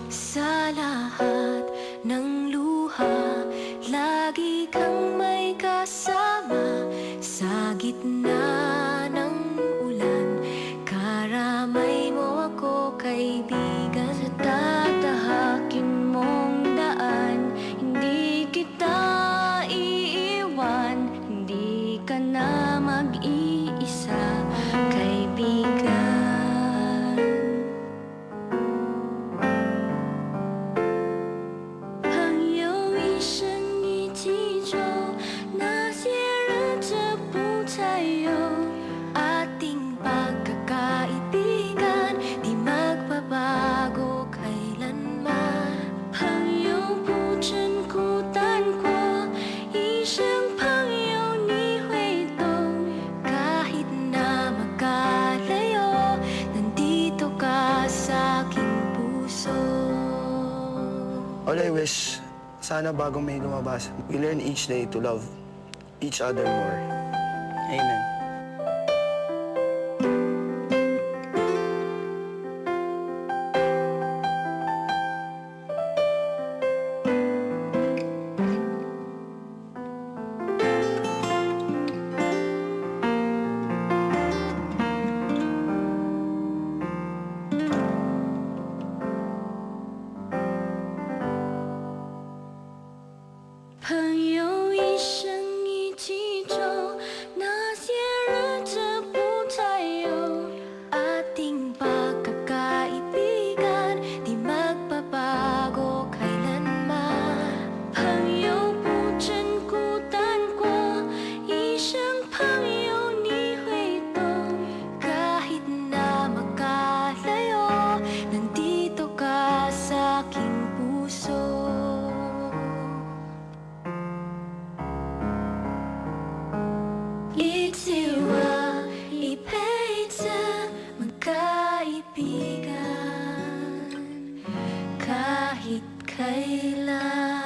Sa lahat ng luha, lagi kang may kasama. Sa gitna ng ulan, karamay mo ako, kaibigan. Sa tatahakin mong daan, hindi kita iiwan. Hindi ka na mag-iisa, kaibigan. 朋友一生一起走，那些日子不再有。Ating pagkakaibigan, di magbabago kailanman. 朋友不真孤单过，一生朋友你会懂。Kahit na magkalayo, nandito ka sa aking puso. All I wish, sana bago may lumabas, we learn each day to love each other more. Amen.朋友一生一起走，那些日子不再有。Ating pagkakaibigan, di magbabago kailanman. 朋友不真孤单过，一生朋友你会懂。Kahit na magkalayo, nandito ka sa aking puso. 一起我一辈子 magkaibigan kahit kailan.